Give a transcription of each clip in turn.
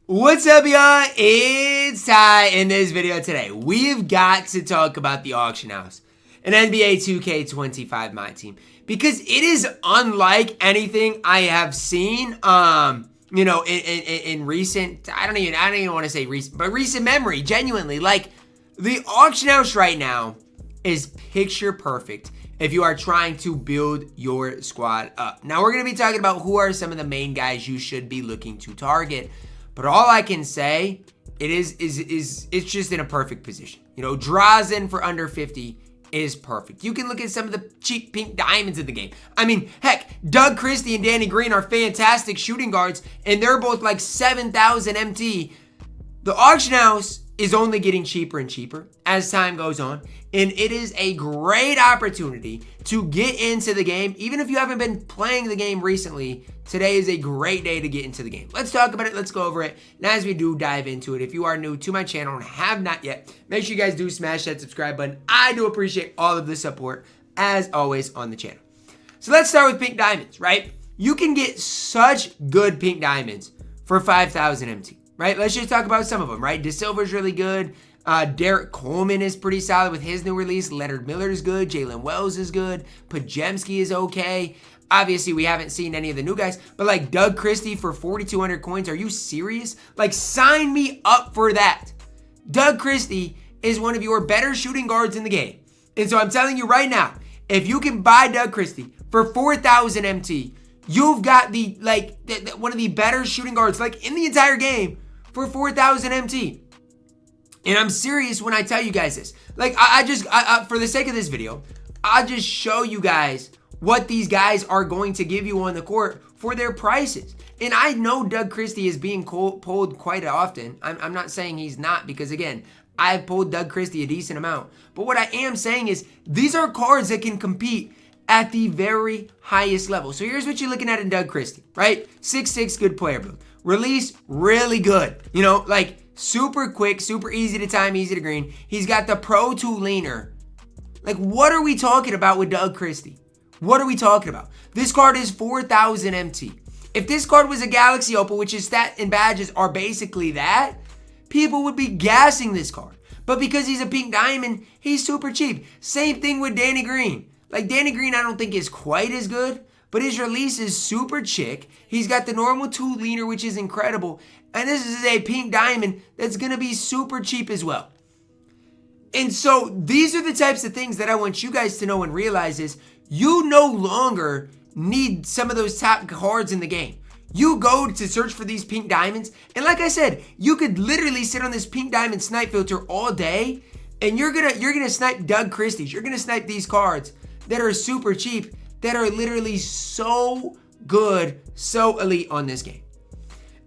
What's up, y'all? It's Ty. In this video today, we've got to talk about the auction house in NBA 2K25 MyTEAM because it is unlike anything I have seen. In recent, I don't even want to say recent, but recent memory. Genuinely, like the auction house right now is picture perfect if you are trying to build your squad up. Now we're gonna be talking about who are some of the main guys you should be looking to target. But all I can say, it's just in a perfect position. You know, Troydan for under 50 is perfect. You can look at some of the cheap pink diamonds in the game. I mean, heck, Doug Christie and Danny Green are fantastic shooting guards, and they're both like 7,000 MT. The auction house is only getting cheaper and cheaper as time goes on, and it is a great opportunity to get into the game. Even if you haven't been playing the game recently, today is a great day to get into the game. Let's talk about it. Let's go over it. And as we do dive into it, if you are new to my channel and have not yet, make sure you guys do smash that subscribe button. I do appreciate all of the support, as always, on the channel. So let's start with pink diamonds, right? You can get such good pink diamonds for 5,000 MT. Right, let's just talk about some of them, right? De Silva's really good. Derek Coleman is pretty solid with his new release. Leonard Miller is good. Jalen Wells is good. Pajemski is okay. Obviously, we haven't seen any of the new guys, but like Doug Christie for 4,200 coins. Are you serious? Like, sign me up for that. Doug Christie is one of your better shooting guards in the game. And so I'm telling you right now, if you can buy Doug Christie for 4,000 MT, you've got one of the better shooting guards like in the entire game for 4,000 MT. And I'm serious when I tell you guys this. Like, I for the sake of this video, I'll just show you guys what these guys are going to give you on the court for their prices. And I know Doug Christie is being pulled quite often. I'm not saying he's not, because again, I've pulled Doug Christie a decent amount. But what I am saying is these are cards that can compete at the very highest level. So here's what you're looking at in Doug Christie, right? 6'6", good player build. Release, really good. You know, like super quick, super easy to time, easy to green. He's got the Pro 2 leaner. Like, what are we talking about with Doug Christie? What are we talking about? This card is 4,000 MT. If this card was a Galaxy Opal, which his stat and badges are basically that, people would be gassing this card. But because he's a pink diamond, he's super cheap. Same thing with Danny Green. Like, Danny Green, I don't think is quite as good, but his release is super chick. He's got the normal 2 leaner, which is incredible. And this is a pink diamond that's going to be super cheap as well. And so these are the types of things that I want you guys to know and realize is you no longer need some of those top cards in the game. You go to search for these pink diamonds. And like I said, you could literally sit on this pink diamond snipe filter all day, and you're gonna snipe Doug Christie's. You're gonna snipe these cards that are super cheap, that are literally so good, so elite on this game.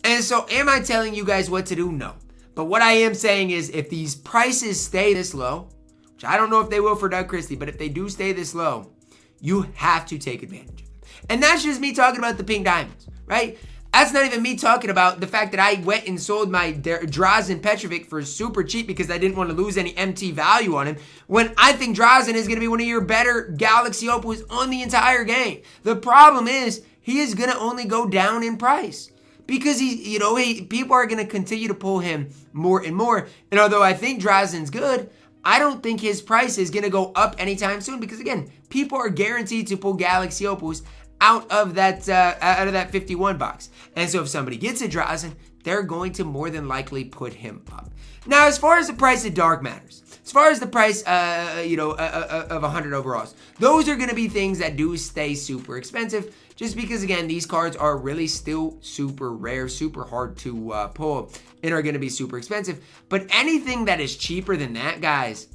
And so am I telling you guys what to do? No. But what I am saying is if these prices stay this low, which I don't know if they will for Doug Christie, but if they do stay this low, you have to take advantage of them. And that's just me talking about the pink diamonds, right? That's not even me talking about the fact that I went and sold my Troydan Petrovic for super cheap because I didn't want to lose any MT value on him, when I think Troydan is going to be one of your better Galaxy Opals on the entire game. The problem is he is going to only go down in price because people are going to continue to pull him more and more. And although I think Troydan's good, I don't think his price is going to go up anytime soon because, again, people are guaranteed to pull Galaxy Opals out of that 51 box. And so if somebody gets a Troydan, they're going to more than likely put him up. Now, as far as the price of dark matters, as far as the price of 100 overalls, those are going to be things that do stay super expensive just because, again, these cards are really still super rare, super hard to pull, and are going to be super expensive. But anything that is cheaper than that, guys,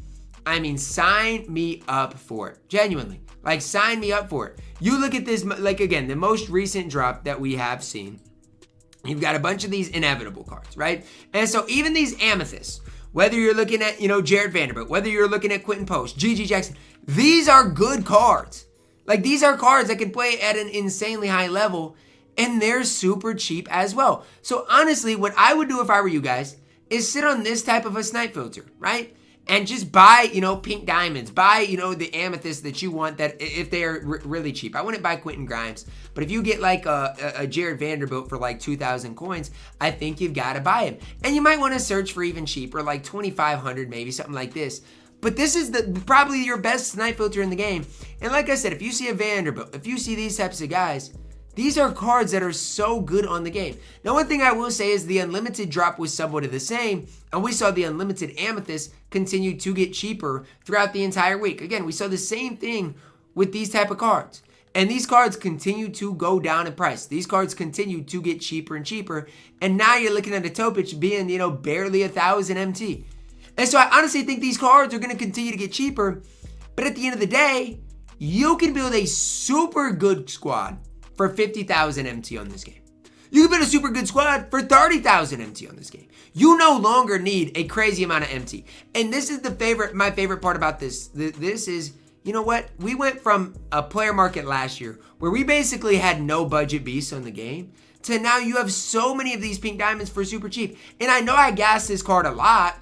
I mean, sign me up for it. Genuinely. Like, sign me up for it. You look at this, like, again, the most recent drop that we have seen. You've got a bunch of these inevitable cards, right? And so even these amethysts, whether you're looking at, Jared Vanderbilt, whether you're looking at Quentin Post, GG Jackson, these are good cards. Like, these are cards that can play at an insanely high level, and they're super cheap as well. So honestly, what I would do if I were you guys is sit on this type of a snipe filter, right? and just buy, pink diamonds. Buy, the amethyst that you want, that if they are really cheap. I wouldn't buy Quentin Grimes, but if you get like a Jared Vanderbilt for like 2,000 coins, I think you've got to buy him. And you might want to search for even cheaper, like 2,500 maybe, something like this. But this is probably your best snipe filter in the game. And like I said, if you see a Vanderbilt, if you see these types of guys, these are cards that are so good on the game. Now, one thing I will say is the unlimited drop was somewhat of the same, and we saw the unlimited amethyst continue to get cheaper throughout the entire week. Again, we saw the same thing with these type of cards. And these cards continue to go down in price. These cards continue to get cheaper and cheaper. And now you're looking at a Topic being, barely 1,000 MT. And so I honestly think these cards are going to continue to get cheaper. But at the end of the day, you can build a super good squad for 50,000 MT on this game. You can build a super good squad for 30,000 MT on this game. You no longer need a crazy amount of MT. And this is my favorite part about this. This is, you know what? We went from a player market last year where we basically had no budget beasts on the game to now you have so many of these pink diamonds for super cheap. And I know I gassed this card a lot,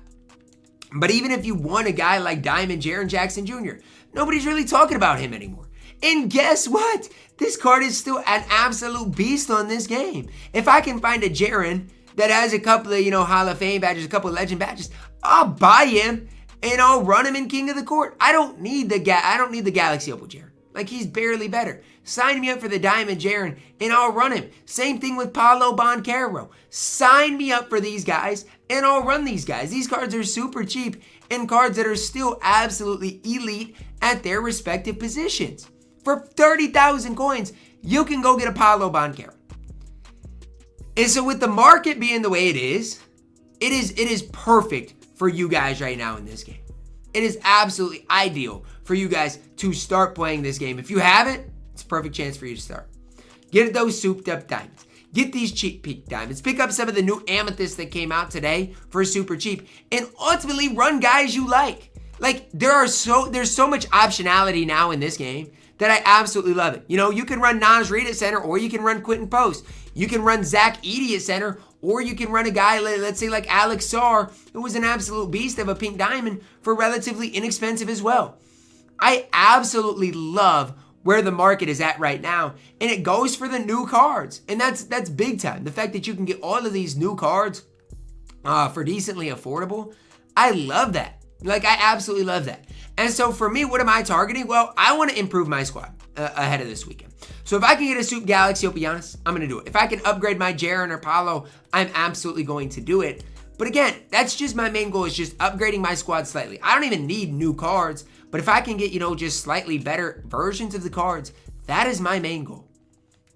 but even if you want a guy like Diamond Jaren Jackson Jr., nobody's really talking about him anymore. And guess what? This card is still an absolute beast on this game. If I can find a Jaren that has a couple of, Hall of Fame badges, a couple of legend badges, I'll buy him and I'll run him in King of the Court. I don't need the Galaxy Opal Jaren. Like, he's barely better. Sign me up for the Diamond Jaren and I'll run him. Same thing with Paolo Banchero. Sign me up for these guys and I'll run these guys. These cards are super cheap and cards that are still absolutely elite at their respective positions. For 30,000 coins, you can go get a Paolo Banchero. And so with the market being the way it is perfect for you guys right now in this game. It is absolutely ideal for you guys to start playing this game. If you haven't, it's a perfect chance for you to start. Get those souped up diamonds. Get these cheap peak diamonds. Pick up some of the new amethysts that came out today for super cheap. And ultimately run guys you like. Like, there's so much optionality now in this game that I absolutely love it. You can run Naz Reid at center, or you can run Quentin Post. You can run Zach Edey at center, or you can run a guy, let's say like Alex Sarr, who was an absolute beast of a pink diamond for relatively inexpensive as well. I absolutely love where the market is at right now, and it goes for the new cards, and that's big time. The fact that you can get all of these new cards for decently affordable, I love that. Like, I absolutely love that. And so for me, what am I targeting? Well, I want to improve my squad ahead of this weekend. So if I can get a Soup Galaxy Opianis, I'm going to do it. If I can upgrade my Jaren or Paolo, I'm absolutely going to do it. But again, that's just my main goal, is just upgrading my squad slightly. I don't even need new cards, but if I can get, just slightly better versions of the cards, that is my main goal.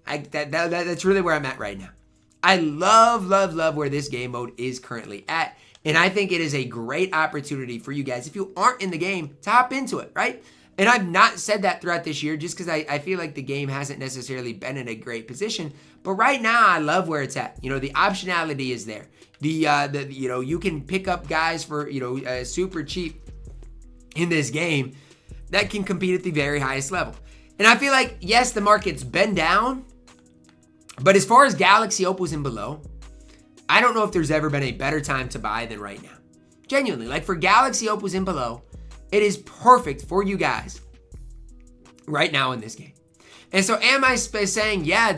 That's really where I'm at right now. I love where this game mode is currently at. And I think it is a great opportunity for you guys, if you aren't in the game, to hop into it, right? And I've not said that throughout this year just because I feel like the game hasn't necessarily been in a great position. But right now, I love where it's at. The optionality is there. You can pick up guys for, super cheap in this game that can compete at the very highest level. And I feel like, yes, the market's been down, but as far as Galaxy Opals and below, I don't know if there's ever been a better time to buy than right now. Genuinely, like for Galaxy Opals and below, it is perfect for you guys right now in this game. And so am I saying, yeah,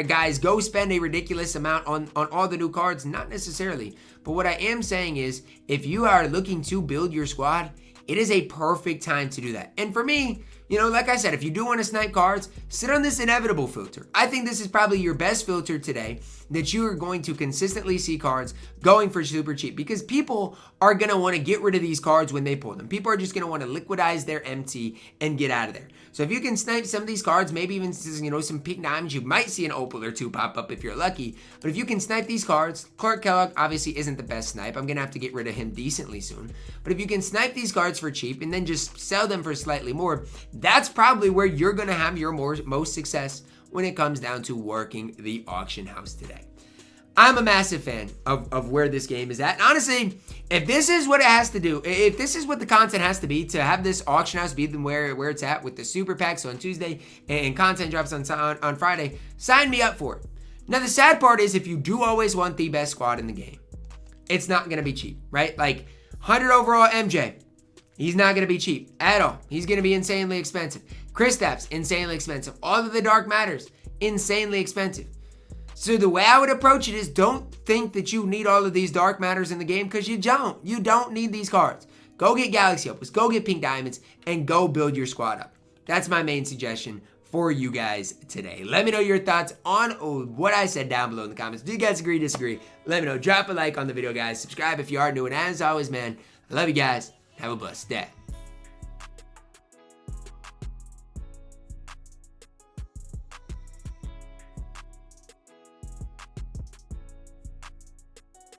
guys, go spend a ridiculous amount on all the new cards? Not necessarily. But what I am saying is, if you are looking to build your squad, it is a perfect time to do that. And for me, like I said, if you do want to snipe cards, sit on this inevitable filter. I think this is probably your best filter today, that you are going to consistently see cards going for super cheap, because people are going to want to get rid of these cards when they pull them. People are just going to want to liquidize their MT and get out of there. So if you can snipe some of these cards, maybe even some pink diamonds, you might see an opal or two pop up if you're lucky. But if you can snipe these cards, Clark Kellogg obviously isn't the best snipe. I'm going to have to get rid of him decently soon. But if you can snipe these cards for cheap and then just sell them for slightly more, that's probably where you're going to have your most success when it comes down to working the auction house today. I'm a massive fan of where this game is at. And honestly, if this is what it has to do, if this is what the content has to be to have this auction house be where it's at with the super packs on Tuesday and content drops on Friday, sign me up for it. Now, the sad part is, if you do always want the best squad in the game, it's not going to be cheap, right? Like 100 overall MJ, He's not going to be cheap at all. He's going to be insanely expensive. Kristaps, insanely expensive. All of the Dark Matters, insanely expensive. So the way I would approach it is don't think that you need all of these Dark Matters in the game, because you don't. You don't need these cards. Go get Galaxy Opals, go get Pink Diamonds, and go build your squad up. That's my main suggestion for you guys today. Let me know your thoughts on what I said down below in the comments. Do you guys agree, disagree? Let me know. Drop a like on the video, guys. Subscribe if you are new. And as always, man, I love you guys. Have a blessed day.